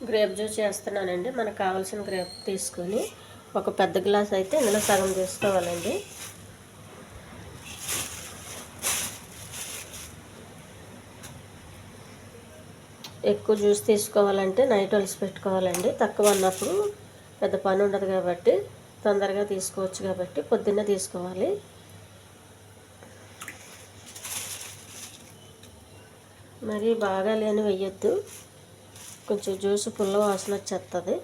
Grape juice చేస్తున్నానండి. మనకు కావాల్సిన గ్రేప్ తీసుకొని ఒక పెద్ద గ్లాస్ అయితే ఇందులో సగం తీసుకోవాలండి. ఎక్కువ జ్యూస్ తీసుకోవాలంటే నైట్ ఒలిసి పెట్టుకోవాలండి. తక్కువ అన్నప్పుడు పెద్ద పని ఉండదు కాబట్టి తొందరగా తీసుకోవచ్చు కాబట్టి పొద్దున్నే తీసుకోవాలి. మరి బాగా లేని వేయొద్దు, కొంచెం జ్యూస్ పుల్ల వాసన వచ్చేస్తుంది.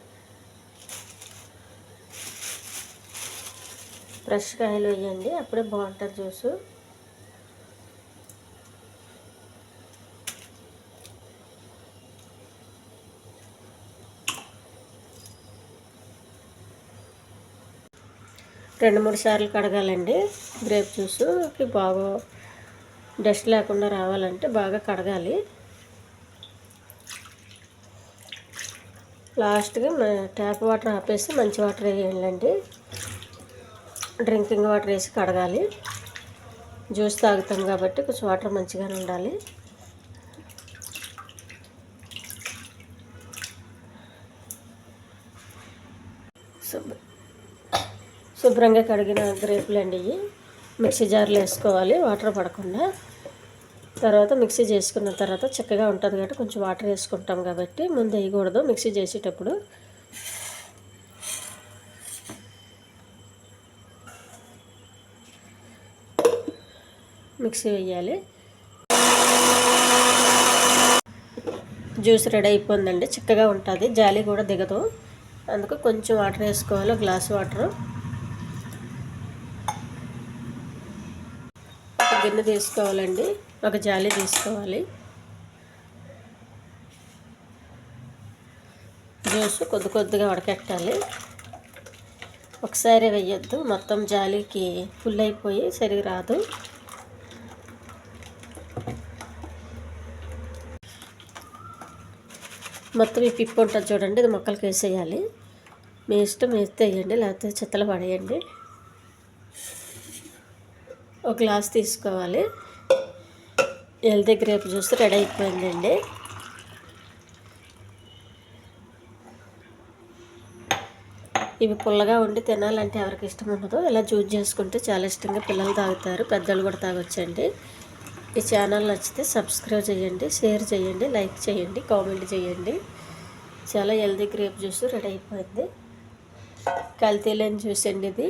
ఫ్రెష్ కాయలు వేయండి, అప్పుడే బాగుంటుంది జ్యూసు. రెండు మూడు సార్లు కడగాలండి. గ్రేప్ జ్యూస్కి బాగా డస్ట్ లేకుండా రావాలంటే బాగా కడగాలి. లాస్ట్గా ట్యాప్ వాటర్ ఆపేసి మంచి వాటర్ వేయాలండి. డ్రింకింగ్ వాటర్ వేసి కడగాలి. జ్యూస్ తాగుతాం కాబట్టి కొంచెం వాటర్ మంచిగానే ఉండాలి. శుభ్రంగా కడిగిన గ్రేపులు అండి ఇవి మిక్సీ జార్లో వేసుకోవాలి వాటర్ పడకుండా. తర్వాత మిక్సీ చేసుకున్న తర్వాత చక్కగా ఉంటుంది కాబట్టి కొంచెం వాటర్ వేసుకుంటాం కాబట్టి ముందు వేయకూడదు. మిక్సీ చేసేటప్పుడు మిక్సీ వేయాలి. జ్యూస్ రెడీ అయిపోయిందండి. చిక్కగా ఉంటుంది, జాలి కూడా దిగదు. అందుకు కొంచెం వాటర్ వేసుకోవాలి, గ్లాస్ వాటరు. ఒక గిన్నె తీసుకోవాలండి, ఒక జాలి తీసుకోవాలి. జ్యూస్ కొద్ది కొద్దిగా వడకెట్టాలి, ఒకసారి వేయొద్దు. మొత్తం జాలికి ఫుల్ అయిపోయి సరిగా రాదు. మొత్తం ఈ పిప్పు ఉంటుంది చూడండి, ఇది మొక్కలకి వేసేయాలి. మీ ఇష్టం వేస్తే వేయండి, లేకపోతే చెత్తలు పడేయండి. ఒక గ్లాస్ తీసుకోవాలి. హెల్తీ గ్రేప్ జ్యూస్ రెడీ అయిపోయిందండి. ఇవి పుల్లగా ఉండి తినాలంటే ఎవరికి ఇష్టం ఉండదు. ఇలా జ్యూస్ చేసుకుంటే చాలా ఇష్టంగా పిల్లలు తాగుతారు, పెద్దలు కూడా తాగొచ్చండి. ఈ ఛానల్ నచ్చితే సబ్స్క్రైబ్ చేయండి, షేర్ చేయండి, లైక్ చేయండి, కామెంట్ చేయండి. చాలా హెల్తీ గ్రేప్ జ్యూస్ రెడీ అయిపోయింది. కల్తీ లేని జ్యూస్ అండి ఇది.